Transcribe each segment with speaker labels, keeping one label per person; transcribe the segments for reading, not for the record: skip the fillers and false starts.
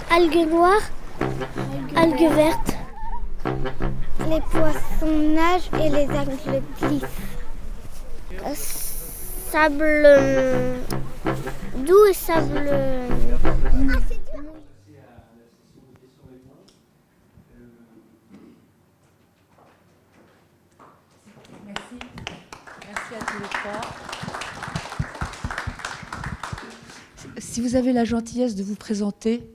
Speaker 1: Algues noires, algues vertes. Les poissons nagent et les algues glissent. Sable doux et sable...
Speaker 2: Merci à tous les trois. Si vous avez la gentillesse de vous présenter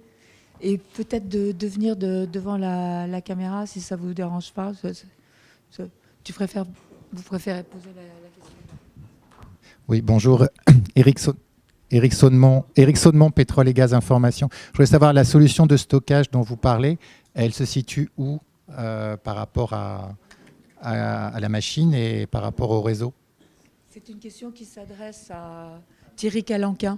Speaker 2: et peut-être de venir devant la caméra, si ça ne vous dérange pas. Vous préférez poser la question?
Speaker 3: Oui, bonjour. Éric Sonnemont, Pétrole et Gaz Information. Je voulais savoir, la solution de stockage dont vous parlez, elle se situe où par rapport à la machine et par rapport au réseau?
Speaker 2: C'est une question qui s'adresse à Thierry Calanquin.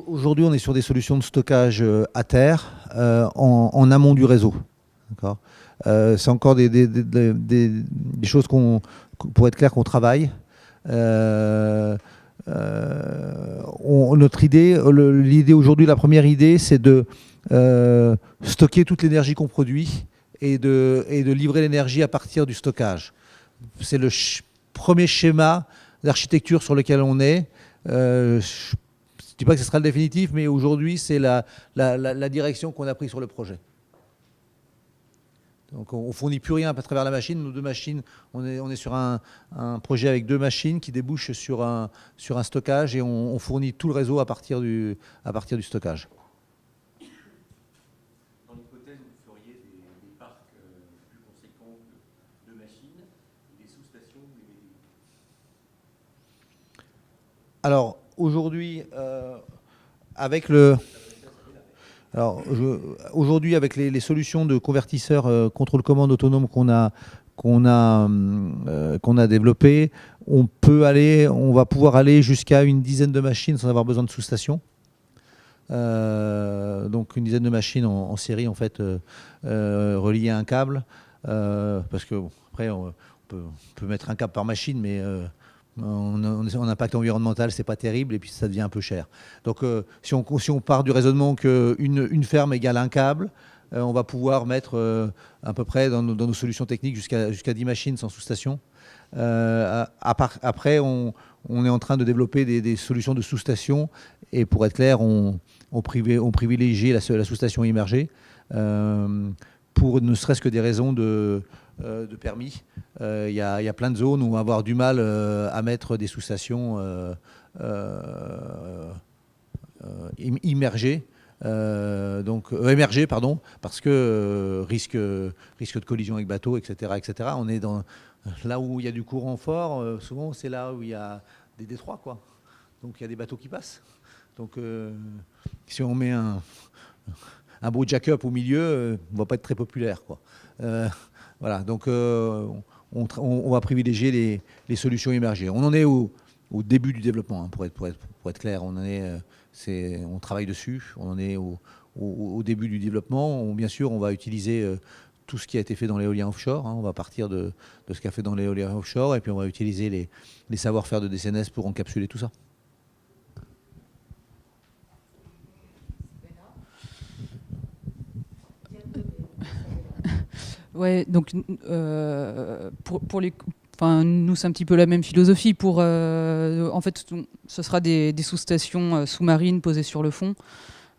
Speaker 4: Aujourd'hui, on est sur des solutions de stockage à terre, en amont du réseau. D'accord. C'est encore des choses pour être clair, qu'on travaille. Notre idée, l'idée aujourd'hui, la première idée, c'est de stocker toute l'énergie qu'on produit et de livrer l'énergie à partir du stockage. C'est le premier schéma d'architecture sur lequel on est. Je ne dis pas que ce sera le définitif, mais aujourd'hui, c'est la direction qu'on a prise sur le projet. Donc on ne fournit plus rien à travers la machine. Nos deux machines, on est sur un projet avec deux machines qui débouchent sur un stockage, et on fournit tout le réseau à partir du stockage.
Speaker 5: Dans l'hypothèse où vous feriez des parcs plus conséquents de machines, des sous-stations,
Speaker 4: Alors aujourd'hui, avec les solutions de convertisseurs contrôle-commande autonome qu'on a développées, on va pouvoir aller jusqu'à une dizaine de machines sans avoir besoin de sous-station. Donc une dizaine de machines en série, en fait, reliées à un câble, parce que après on peut mettre un câble par machine, mais en impact environnemental, c'est pas terrible, et puis ça devient un peu cher. Donc si on part du raisonnement qu'une ferme égale un câble, on va pouvoir mettre à peu près dans nos solutions techniques jusqu'à 10 machines sans sous-station. Après, on est en train de développer des solutions de sous-station, et pour être clair, on privilégie la sous-station immergée pour ne serait-ce que des raisons de permis. Il y a plein de zones où on va avoir du mal à mettre des sous-stations émergées, parce que risque de collision avec bateau, etc., etc. On est là où il y a du courant fort, souvent c'est là où il y a des détroits, quoi. Donc il y a des bateaux qui passent. Donc si on met un beau jack-up au milieu, on ne va pas être très populaire, quoi. Voilà, donc on va privilégier les solutions immergées. On en est au début du développement, hein, pour être clair. On travaille dessus, on en est au début du développement. Bien sûr, on va utiliser tout ce qui a été fait dans l'éolien offshore, hein. On va partir de ce qu'a fait dans l'éolien offshore, et puis on va utiliser les savoir-faire de DCNS pour encapsuler tout ça.
Speaker 6: Ouais, donc nous c'est un petit peu la même philosophie. En fait, ce sera des sous-stations sous-marines posées sur le fond.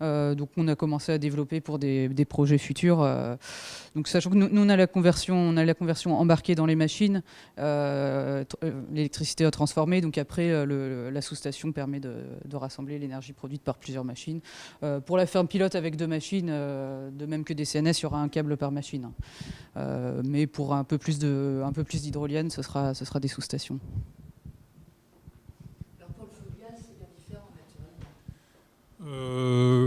Speaker 6: Donc on a commencé à développer pour des projets futurs. Donc sachant que nous on a la conversion embarquée dans les machines, l'électricité à transformer. Donc après la sous-station permet de rassembler l'énergie produite par plusieurs machines. Pour la ferme pilote avec deux machines, de même que des CNS, il y aura un câble par machine. Mais pour un peu plus d'hydrolienne, ce sera des sous-stations.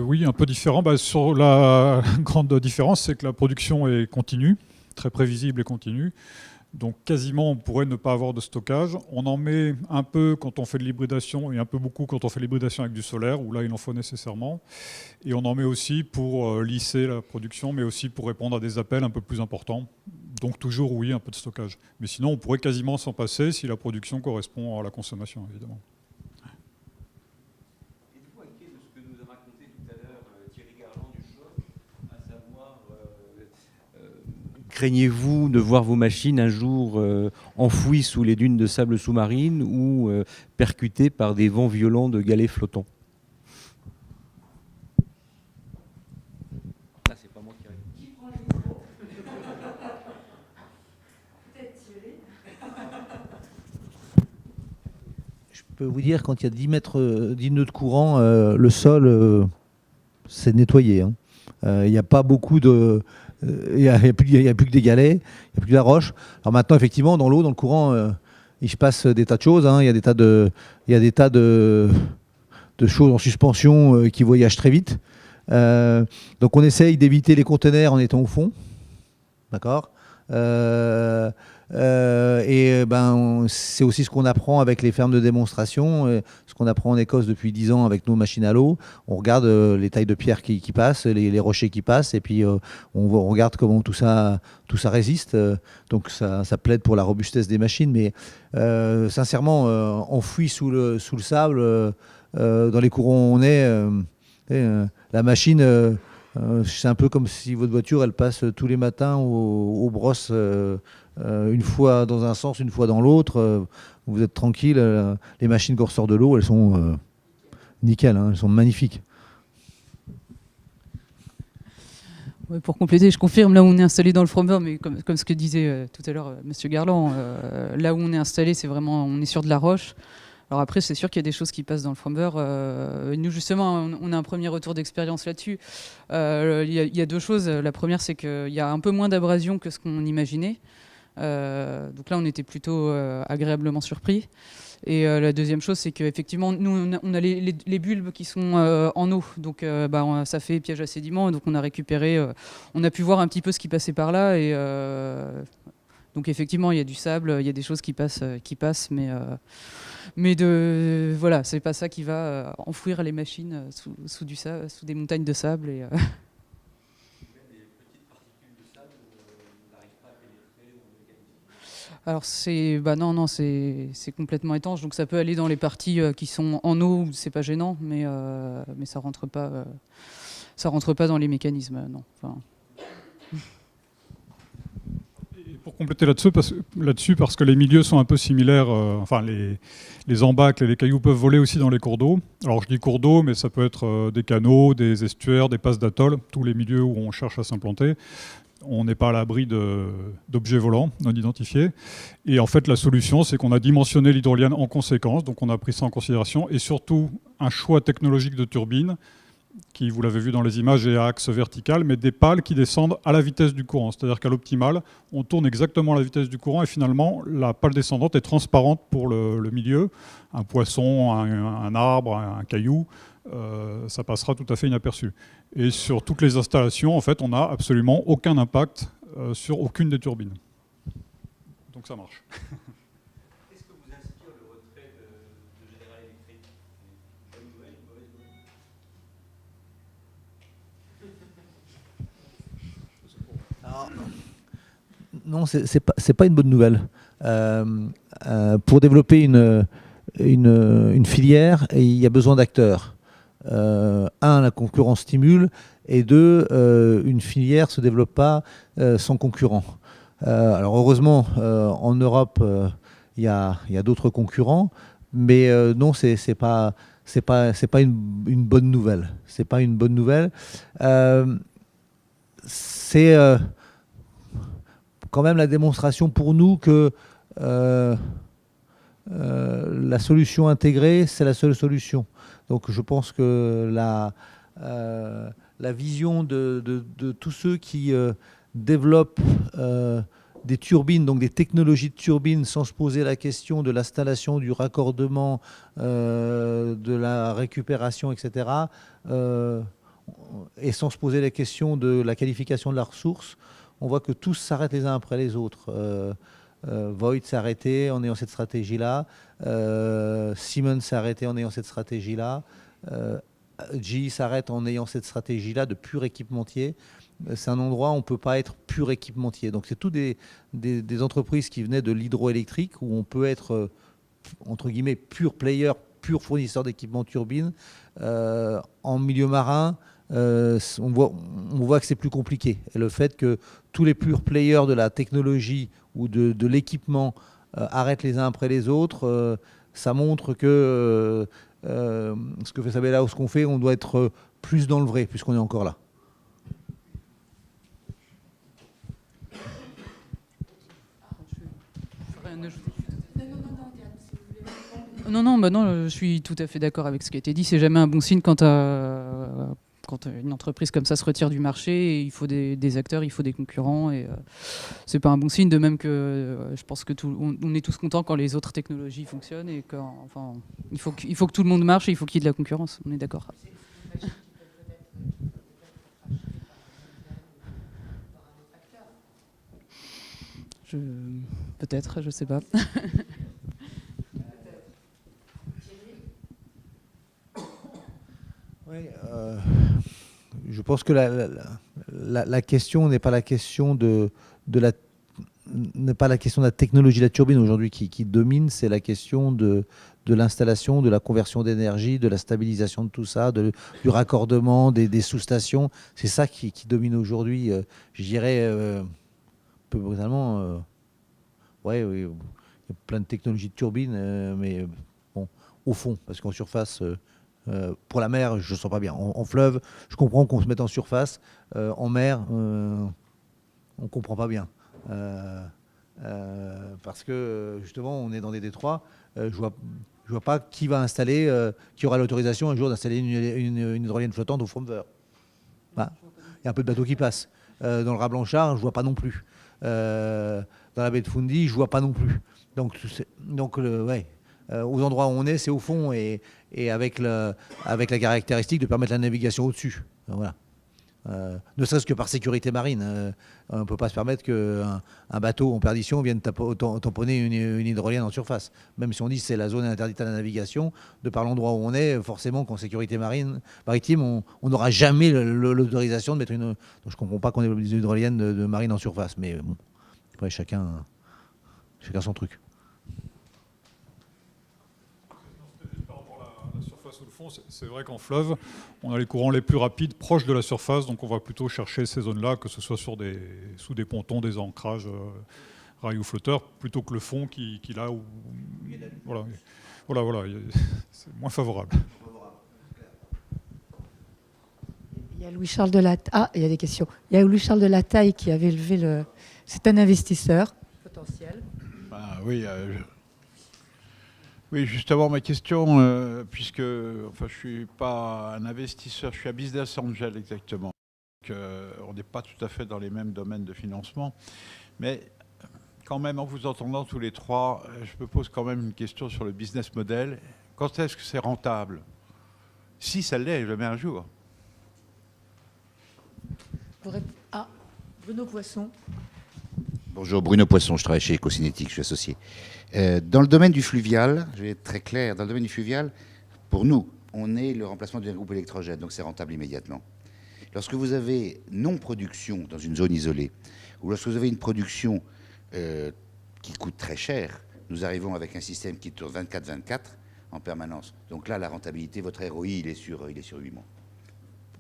Speaker 7: Oui, un peu différent. Sur la grande différence, c'est que la production est continue, très prévisible et continue. Donc quasiment, on pourrait ne pas avoir de stockage. On en met un peu quand on fait de l'hybridation et un peu beaucoup quand on fait l'hybridation avec du solaire, où là, il en faut nécessairement. Et on en met aussi pour lisser la production, mais aussi pour répondre à des appels un peu plus importants. Donc toujours, oui, un peu de stockage. Mais sinon, on pourrait quasiment s'en passer si la production correspond à la consommation, évidemment.
Speaker 5: Êtes-vous inquiet de ce que nous a raconté tout à l'heure Thierry Garland du choc, à savoir, craignez-vous de voir vos machines un jour enfouies sous les dunes de sable sous-marine ou percutées par des vents violents de galets flottants? Ah, c'est pas moi qui réponds.
Speaker 4: Je peux vous dire, quand il y a 10 nœuds de courant, le sol, c'est nettoyé, hein. Il n'y a pas beaucoup de... Il n'y a plus que des galets, il n'y a plus que la roche. Alors maintenant, effectivement, dans l'eau, dans le courant, il se passe des tas de choses, hein. Il y a des tas de choses en suspension qui voyagent très vite. Donc on essaye d'éviter les conteneurs en étant au fond. D'accord. C'est aussi ce qu'on apprend avec les fermes de démonstration, ce qu'on apprend en Écosse depuis 10 ans avec nos machines à l'eau. On regarde les tailles de pierre qui passent, les rochers qui passent, et puis on regarde comment tout ça résiste. Donc ça plaide pour la robustesse des machines, mais sincèrement, enfoui sous le sable, dans les courants où on est, la machine... c'est un peu comme si votre voiture, elle passe tous les matins aux brosses, une fois dans un sens, une fois dans l'autre. Vous êtes tranquille. Les machines qu'on ressort de l'eau, elles sont nickel, hein, elles sont magnifiques.
Speaker 6: Ouais, pour compléter, je confirme, là où on est installé dans le Fromber, mais comme ce que disait tout à l'heure Monsieur Garland, là où on est installé, c'est vraiment, on est sur de la roche. Alors après, c'est sûr qu'il y a des choses qui passent dans le Fromber. Nous, justement, on a un premier retour d'expérience là-dessus. Il y a deux choses. La première, c'est qu'il y a un peu moins d'abrasion que ce qu'on imaginait. Donc là, on était plutôt agréablement surpris. Et la deuxième chose, c'est qu'effectivement, nous, on a les bulbes qui sont en eau. Donc ça fait piège à sédiments. Donc on a récupéré, on a pu voir un petit peu ce qui passait par là. Et donc effectivement, il y a du sable, il y a des choses qui passent, mais voilà, c'est pas ça qui va enfouir les machines sous du sable, sous des montagnes de sable. Et, Alors non, c'est complètement étanche, donc ça peut aller dans les parties qui sont en eau où c'est pas gênant, mais ça rentre pas dans les mécanismes, non. Enfin...
Speaker 7: Et pour compléter là-dessus, parce que les milieux sont un peu similaires, les embâcles et les cailloux peuvent voler aussi dans les cours d'eau. Alors je dis cours d'eau, mais ça peut être des canaux, des estuaires, des passes d'atoll, tous les milieux où on cherche à s'implanter. On n'est pas à l'abri d'objets volants non identifiés. Et en fait, la solution, c'est qu'on a dimensionné l'hydrolienne en conséquence, donc on a pris ça en considération, et surtout un choix technologique de turbine, qui, vous l'avez vu dans les images, est à axe vertical, mais des pales qui descendent à la vitesse du courant. C'est-à-dire qu'à l'optimal, on tourne exactement à la vitesse du courant, et finalement, la pale descendante est transparente pour le milieu. Un poisson, un arbre, un caillou, ça passera tout à fait inaperçu. Et sur toutes les installations, en fait, on n'a absolument aucun impact sur aucune des turbines. Donc ça marche.
Speaker 5: Qu'est-ce que vous inspire le retrait de General Electric? Une bonne nouvelle, une mauvaise nouvelle?
Speaker 4: Non, c'est pas une bonne nouvelle. Pour développer une filière, il y a besoin d'acteurs. La concurrence stimule, et deux, une filière ne se développe pas sans concurrent. Alors heureusement, en Europe, il y a d'autres concurrents, mais non, c'est pas une bonne nouvelle. C'est pas une bonne nouvelle. C'est quand même la démonstration pour nous que la solution intégrée, c'est la seule solution. Donc je pense que la vision de tous ceux qui développent des turbines, donc des technologies de turbines, sans se poser la question de l'installation, du raccordement, de la récupération, etc., et sans se poser la question de la qualification de la ressource, on voit que tous s'arrêtent les uns après les autres. Voith s'est arrêté en ayant cette stratégie-là. Siemens s'est arrêté en ayant cette stratégie-là. GE s'arrête en ayant cette stratégie-là de pur équipementier. C'est un endroit où on ne peut pas être pur équipementier. Donc c'est tout des entreprises qui venaient de l'hydroélectrique où on peut être, entre guillemets, pur player, pur fournisseur d'équipements turbines. En milieu marin, on voit que c'est plus compliqué. Et le fait que tous les purs players de la technologie ou de l'équipement arrêtent les uns après les autres, ça montre que ce que fait Sabella ou ce qu'on fait, on doit être plus dans le vrai, puisqu'on est encore là.
Speaker 6: Non, bah non, je suis tout à fait d'accord avec ce qui a été dit. C'est jamais un bon signe quand une entreprise comme ça se retire du marché. Et il faut des acteurs, il faut des concurrents. Et c'est pas un bon signe. De même que je pense que on est tous contents quand les autres technologies fonctionnent et il faut que tout le monde marche et il faut qu'il y ait de la concurrence. On est d'accord. Peut-être, je sais pas.
Speaker 4: Oui, je pense que la question n'est pas la question n'est pas la question de la technologie de la turbine aujourd'hui qui domine, c'est la question de l'installation, de la conversion d'énergie, de la stabilisation de tout ça, du raccordement, des sous-stations. C'est ça qui domine aujourd'hui, je dirais, un peu brutalement. Oui, il y a plein de technologies de turbine, mais bon, au fond, parce qu'en surface... pour la mer, je ne sens pas bien. En fleuve, je comprends qu'on se mette en surface. En mer, on ne comprend pas bien. Parce que, justement, on est dans des détroits. Je vois pas qui va installer, qui aura l'autorisation un jour d'installer une hydrolienne flottante au Fromveur. Bah, il y a un peu de bateaux qui passent. Dans le Raz Blanchard, je ne vois pas non plus. Dans la baie de Fundy, je ne vois pas non plus. Donc ouais. Aux endroits où on est, c'est au fond et avec la caractéristique de permettre la navigation au-dessus. Voilà. Ne serait-ce que par sécurité marine. On ne peut pas se permettre qu'un bateau en perdition vienne tamponner une hydrolienne en surface. Même si on dit que c'est la zone interdite à la navigation, de par l'endroit où on est, forcément qu'en sécurité maritime, on n'aura jamais l'autorisation de mettre une... Donc je ne comprends pas qu'on ait une hydrolienne de marine en surface. Mais bon, après, chacun son truc.
Speaker 7: Sous le fond, c'est vrai qu'en fleuve, on a les courants les plus rapides proches de la surface, donc on va plutôt chercher ces zones-là, que ce soit sous des pontons, des ancrages, rails ou flotteurs, plutôt que le fond qui là où... Voilà, c'est moins favorable.
Speaker 2: Il y a Louis-Charles Delataille. Ah, il y a des questions. Il y a Louis-Charles Delataille qui avait levé le... C'est un investisseur potentiel.
Speaker 8: Oui, oui, justement, ma question, puisque je ne suis pas un investisseur, je suis un business angel exactement. Donc, on n'est pas tout à fait dans les mêmes domaines de financement. Mais quand même, en vous entendant tous les trois, je me pose quand même une question sur le business model. Quand est-ce que c'est rentable? Si ça l'est, jamais un jour.
Speaker 2: Bruno Poisson.
Speaker 9: Bonjour, Bruno Poisson, je travaille chez Ecocinétique, je suis associé. Dans le domaine du fluvial, je vais être très clair, dans le domaine du fluvial, pour nous, on est le remplacement d'un groupe électrogène, donc c'est rentable immédiatement. Lorsque vous avez non-production dans une zone isolée, ou lorsque vous avez une production qui coûte très cher, nous arrivons avec un système qui tourne 24/24 en permanence. Donc là, la rentabilité, votre ROI, il est sur 8 mois.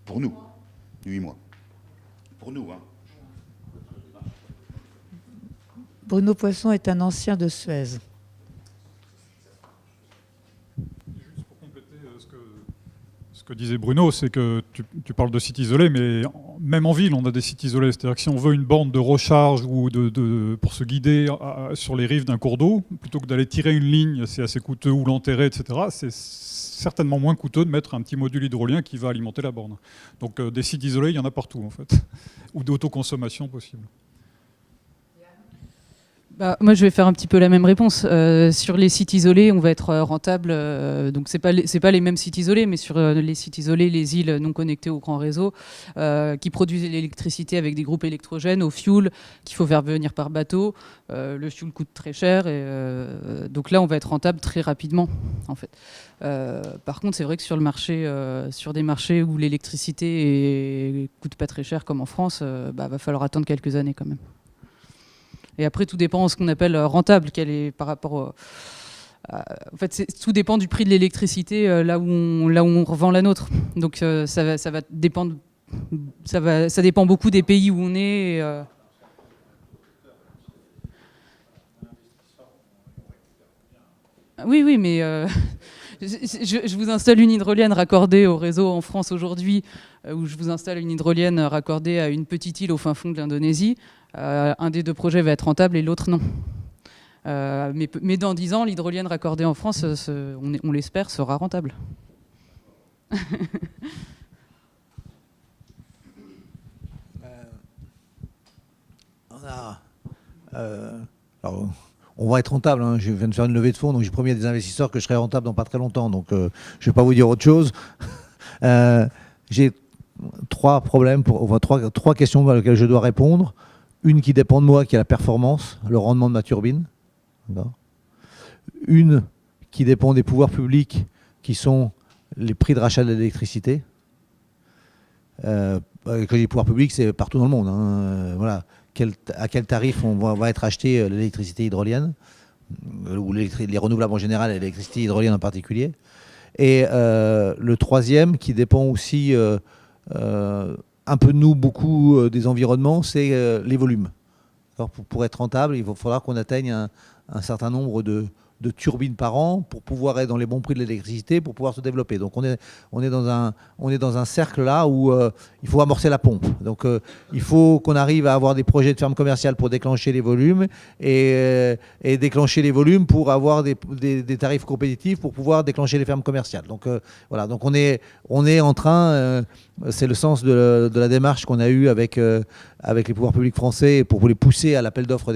Speaker 9: Pour nous, 8 mois. Pour nous, hein.
Speaker 2: Bruno Poisson est un ancien de Suez.
Speaker 7: Juste pour compléter ce que disait Bruno, c'est que tu parles de sites isolés, mais même en ville, on a des sites isolés. C'est-à-dire que si on veut une borne de recharge ou pour se guider sur les rives d'un cours d'eau, plutôt que d'aller tirer une ligne, c'est assez coûteux, ou l'enterrer, etc., c'est certainement moins coûteux de mettre un petit module hydrolien qui va alimenter la borne. Donc des sites isolés, il y en a partout, en fait. Ou d'autoconsommation possible.
Speaker 6: Moi, je vais faire un petit peu la même réponse. Sur les sites isolés, on va être rentable. Donc, c'est pas les mêmes sites isolés, mais sur les sites isolés, les îles non connectées au grand réseau, qui produisent l'électricité avec des groupes électrogènes au fioul qu'il faut faire venir par bateau. Le fioul coûte très cher, et donc là, on va être rentable très rapidement, en fait. Par contre, c'est vrai que sur le marché, sur des marchés où l'électricité coûte pas très cher, comme en France, va falloir attendre quelques années quand même. Et après, tout dépend de ce qu'on appelle rentable, quel est par rapport en fait, tout dépend du prix de l'électricité là où on revend la nôtre. Donc ça va dépendre, ça dépend beaucoup des pays où on est. Oui, mais je vous installe une hydrolienne raccordée au réseau en France aujourd'hui, ou je vous installe une hydrolienne raccordée à une petite île au fin fond de l'Indonésie. Un des deux projets va être rentable et l'autre non. Mais dans 10 ans, l'hydrolienne raccordée en France, on l'espère, sera rentable.
Speaker 4: On va être rentable. Hein. Je viens de faire une levée de fonds, donc j'ai promis à des investisseurs que je serai rentable dans pas très longtemps. Donc je ne vais pas vous dire autre chose. J'ai trois questions à lesquelles je dois répondre. Une qui dépend de moi, qui est la performance, le rendement de ma turbine. Une qui dépend des pouvoirs publics, qui sont les prix de rachat de l'électricité. Quand je dis pouvoir public, c'est partout dans le monde. Hein. Voilà. À quel tarif on va être acheté l'électricité hydrolienne, ou les renouvelables en général et l'électricité hydrolienne en particulier. Et le troisième, qui dépend aussi un peu de nous, beaucoup des environnements, c'est les volumes. Alors, pour être rentable, il faudra qu'on atteigne un certain nombre de turbines par an pour pouvoir être dans les bons prix de l'électricité, pour pouvoir se développer. Donc on est dans un cercle là où il faut amorcer la pompe. Donc il faut qu'on arrive à avoir des projets de ferme commerciale pour déclencher les volumes et déclencher les volumes pour avoir des tarifs compétitifs pour pouvoir déclencher les fermes commerciales. Donc voilà, donc on est en train, c'est le sens de la démarche qu'on a eue avec les pouvoirs publics français pour les pousser à l'appel d'offres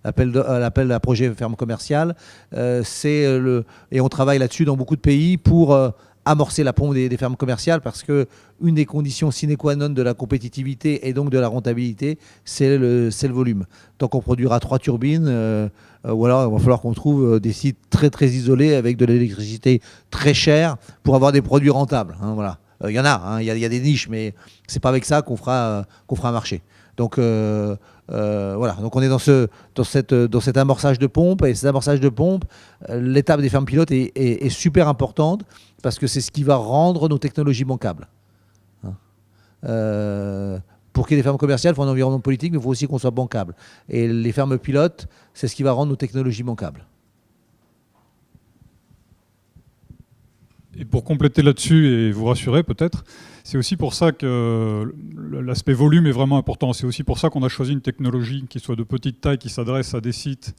Speaker 4: l'appel à projet ferme commerciale. Et on travaille là-dessus dans beaucoup de pays pour amorcer la pompe des fermes commerciales, parce que une des conditions sine qua non de la compétitivité et donc de la rentabilité, c'est le volume. Tant qu'on produira 3 turbines, ou alors il va falloir qu'on trouve des sites très très isolés avec de l'électricité très chère pour avoir des produits rentables. Hein, voilà. Il y en a, hein, il y a des niches, mais c'est pas avec ça qu'on fera un marché. Donc voilà, donc on est dans cet amorçage de pompe, et cet amorçage de pompe, l'étape des fermes pilotes est super importante, parce que c'est ce qui va rendre nos technologies bancables. Hein. Pour qu'il y ait des fermes commerciales, il faut un environnement politique, mais il faut aussi qu'on soit bancable. Et les fermes pilotes, c'est ce qui va rendre nos technologies bancables.
Speaker 7: Et pour compléter là-dessus et vous rassurer peut-être, c'est aussi pour ça que l'aspect volume est vraiment important. C'est aussi pour ça qu'on a choisi une technologie qui soit de petite taille, qui s'adresse à des sites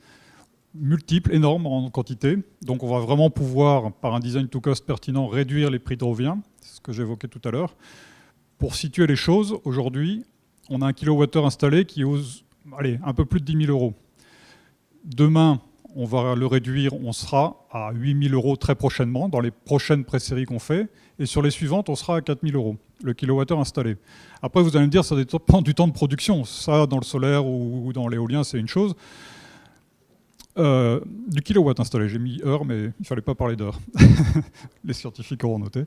Speaker 7: multiples, énormes en quantité. Donc on va vraiment pouvoir, par un design to cost pertinent, réduire les prix de revient. C'est ce que j'évoquais tout à l'heure. Pour situer les choses, aujourd'hui, on a un kilowattheure installé qui ose un peu plus de 10 000 euros. Demain, on va le réduire, on sera à 8 000 euros très prochainement, dans les prochaines pré-séries qu'on fait. Et sur les suivantes, on sera à 4 000 euros, le kilowattheure installé. Après, vous allez me dire, ça dépend du temps de production. Ça, dans le solaire ou dans l'éolien, c'est une chose. Du kilowatt installé, j'ai mis heure, mais il ne fallait pas parler d'heure. Les scientifiques auront noté.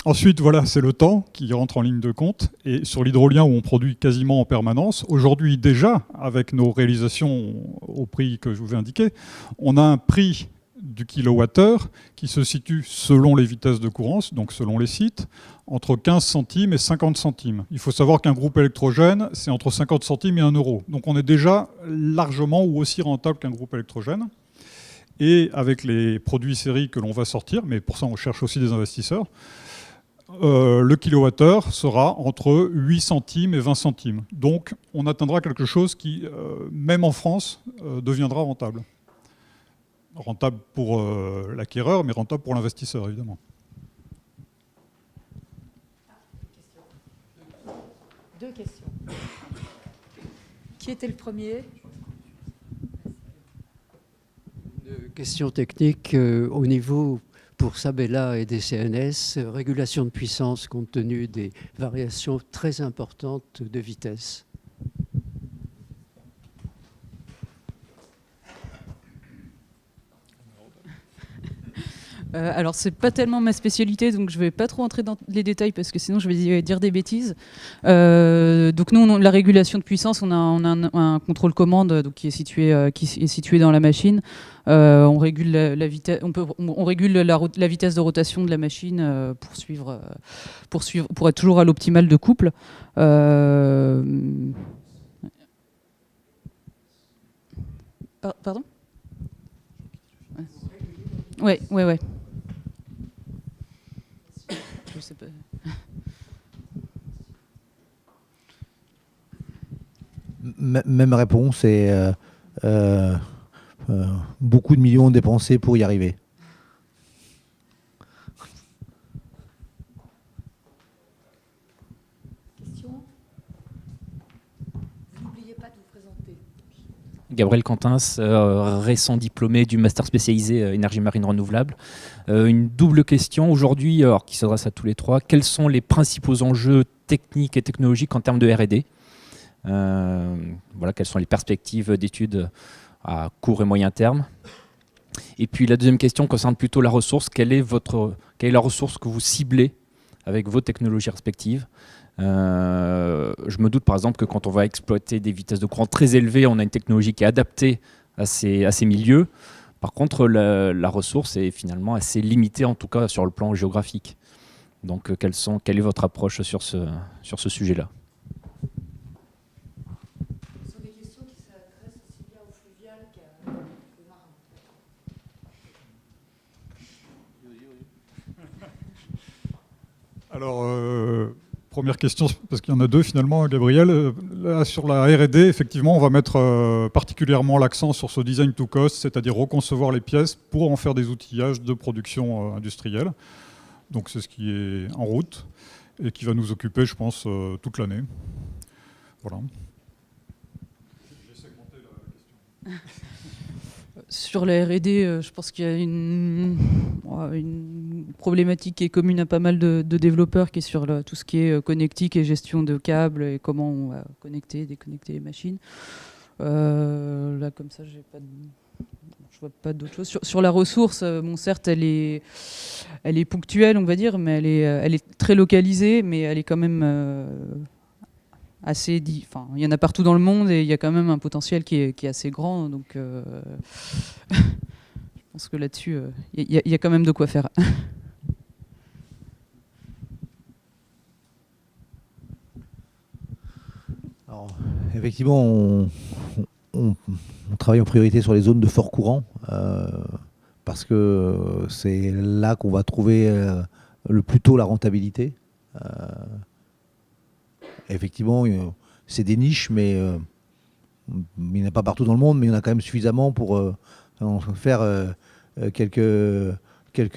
Speaker 7: Ensuite, voilà, c'est le temps qui rentre en ligne de compte. Et sur l'hydrolien, où on produit quasiment en permanence, aujourd'hui déjà, avec nos réalisations au prix que je vous ai indiqué, on a un prix du kilowattheure qui se situe selon les vitesses de courance, donc selon les sites, entre 15 centimes et 50 centimes. Il faut savoir qu'un groupe électrogène, c'est entre 50 centimes et 1 euro. Donc on est déjà largement ou aussi rentable qu'un groupe électrogène. Et avec les produits série que l'on va sortir, mais pour ça on cherche aussi des investisseurs, le kilowattheure sera entre 8 centimes et 20 centimes. Donc on atteindra quelque chose qui, même en France, deviendra rentable. Rentable pour l'acquéreur, mais rentable pour l'investisseur, évidemment.
Speaker 2: Deux questions. Qui était le premier?
Speaker 10: Une question technique au niveau pour Sabella et des CNS, régulation de puissance compte tenu des variations très importantes de vitesse.
Speaker 6: Alors, c'est pas tellement ma spécialité, donc je vais pas trop entrer dans les détails parce que sinon je vais dire des bêtises. Donc nous, la régulation de puissance, on a un contrôle commande donc, qui est situé dans la machine. On régule la vitesse, on régule la vitesse de rotation de la machine pour être toujours à l'optimal de couple. Pardon ? Ouais. Je sais pas.
Speaker 4: Même réponse, et beaucoup de millions dépensés pour y arriver.
Speaker 2: N'oubliez pas de vous présenter.
Speaker 11: Gabriel Quentins, récent diplômé du master spécialisé énergie marine renouvelable. Une double question aujourd'hui, qui s'adresse à tous les trois. Quels sont les principaux enjeux techniques et technologiques en termes de R&D ? Voilà, quelles sont les perspectives d'études à court et moyen terme ? Et puis la deuxième question concerne plutôt la ressource. Quelle est la ressource que vous ciblez avec vos technologies respectives ? Je me doute par exemple que quand on va exploiter des vitesses de courant très élevées, on a une technologie qui est adaptée à ces milieux. Par contre, la ressource est finalement assez limitée, en tout cas sur le plan géographique. Donc, quelle est votre approche sur ce sujet-là ?
Speaker 2: Ce sont des questions qui s'adressent aussi bien au fluvial qu'au marin.
Speaker 7: Alors, première question, parce qu'il y en a deux finalement, Gabriel. Là, sur la R&D, effectivement, on va mettre particulièrement l'accent sur ce design to cost, c'est-à-dire reconcevoir les pièces pour en faire des outillages de production industrielle. Donc c'est ce qui est en route et qui va nous occuper, je pense, toute l'année. Voilà. J'ai segmenté la question.
Speaker 6: Sur la R&D, je pense qu'il y a une problématique qui est commune à pas mal de développeurs, qui est sur tout ce qui est connectique et gestion de câbles et comment on va connecter, déconnecter les machines. Là, comme ça, je vois pas d'autre chose. Sur la ressource, bon, certes, elle est ponctuelle, on va dire, mais elle est très localisée, mais elle est quand même assez enfin, il y en a partout dans le monde et il y a quand même un potentiel qui est assez grand, donc je pense que là-dessus il y a quand même de quoi faire.
Speaker 4: Alors, effectivement, on travaille en priorité sur les zones de fort courant parce que c'est là qu'on va trouver le plus tôt la rentabilité. Effectivement, c'est des niches, mais il n'y en a pas partout dans le monde, mais il y en a quand même suffisamment pour en faire quelques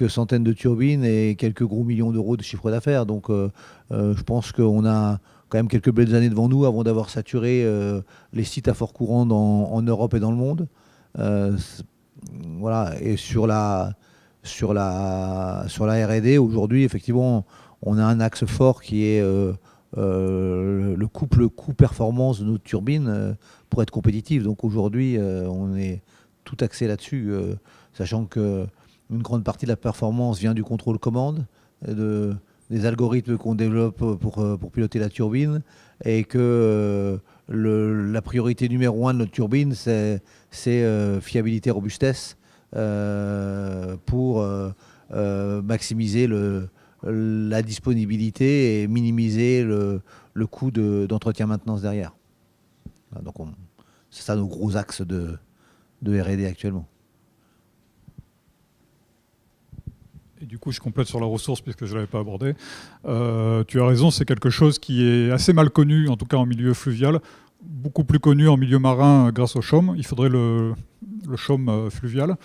Speaker 4: centaines de turbines et quelques gros millions d'euros de chiffre d'affaires. Donc je pense qu'on a quand même quelques belles années devant nous avant d'avoir saturé les sites à fort courant en Europe et dans le monde. Voilà. Et sur la R&D, aujourd'hui, effectivement, on a un axe fort qui est le couple coût-performance de nos turbines pour être compétitif. Donc aujourd'hui, on est tout axé là-dessus, sachant qu'une grande partie de la performance vient du contrôle commande, des algorithmes qu'on développe pour piloter la turbine, et que la priorité numéro 1 de notre turbine, c'est fiabilité, robustesse, pour maximiser la disponibilité et minimiser le coût d'entretien maintenance derrière. Donc c'est ça nos gros axes de R&D actuellement.
Speaker 7: Et du coup, je complète sur la ressource puisque je ne l'avais pas abordé. Tu as raison, c'est quelque chose qui est assez mal connu, en tout cas en milieu fluvial, beaucoup plus connu en milieu marin grâce au CHOM. Il faudrait le CHOM fluvial.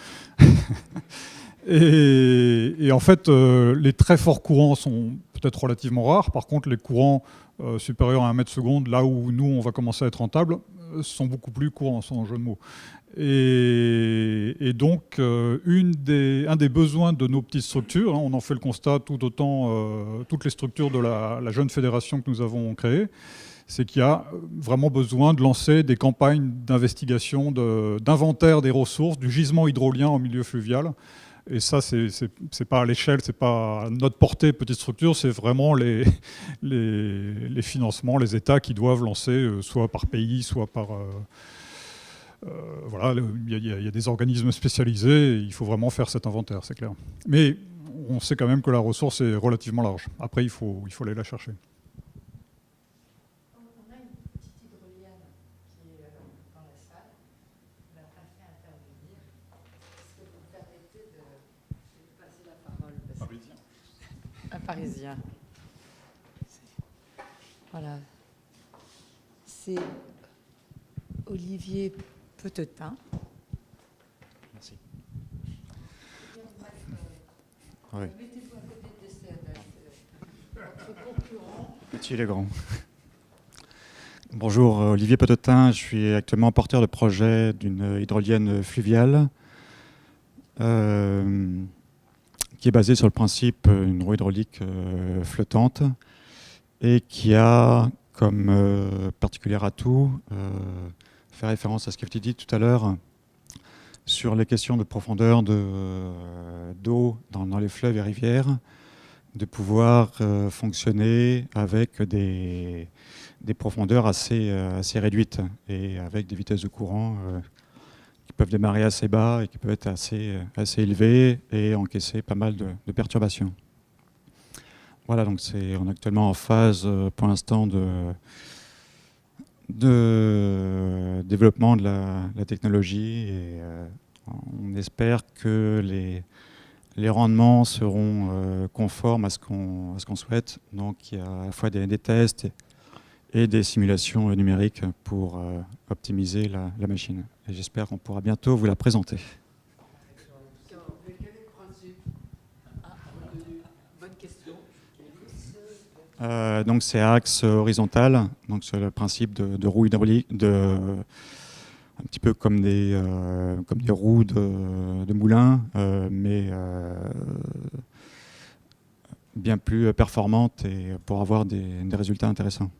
Speaker 7: Et en fait, les très forts courants sont peut-être relativement rares. Par contre, les courants supérieurs à 1 mètre seconde, là où nous, on va commencer à être rentable, sont beaucoup plus courants, sans jeu de mots. Et donc, un des besoins de nos petites structures, on en fait le constat tout autant, toutes les structures de la jeune fédération que nous avons créée, c'est qu'il y a vraiment besoin de lancer des campagnes d'investigation, d'inventaire des ressources, du gisement hydrolien en milieu fluvial. Et ça, c'est pas à l'échelle, c'est pas à notre portée petite structure, c'est vraiment les financements, les États qui doivent lancer, soit par pays, soit par... voilà, il y a des organismes spécialisés, il faut vraiment faire cet inventaire, c'est clair. Mais on sait quand même que la ressource est relativement large. Après, il faut aller la chercher.
Speaker 2: On a une petite hydrolienne qui est dans la salle. On l'a pas fait intervenir. Est-ce que vous me permettez de passer la parole?
Speaker 7: Parisien.
Speaker 2: Un Parisien. Voilà. C'est Olivier Petetin.
Speaker 12: Merci. Oui.
Speaker 2: Mettez-vous à côté de DCNS, votre concurrent.
Speaker 12: Petit Legrand. Bonjour, Olivier Petetin. Je suis actuellement porteur de projet d'une hydrolienne fluviale qui est basée sur le principe d'une roue hydraulique flottante et qui a comme particulier atout faire référence à ce que tu dis tout à l'heure sur les questions de profondeur d'eau dans les fleuves et rivières, de pouvoir fonctionner avec des profondeurs assez réduites et avec des vitesses de courant qui peuvent démarrer assez bas et qui peuvent être assez élevées et encaisser pas mal de perturbations. Voilà, donc on est actuellement en phase pour l'instant de développement de la technologie et on espère que les rendements seront conformes à ce qu'on souhaite. Donc il y a à la fois des tests et des simulations numériques pour optimiser la machine. Et j'espère qu'on pourra bientôt vous la présenter.
Speaker 2: Bonne question.
Speaker 12: Donc c'est axe horizontal, donc c'est le principe de roue hydraulique, un petit peu comme des roues de moulin, mais bien plus performantes et pour avoir des résultats intéressants.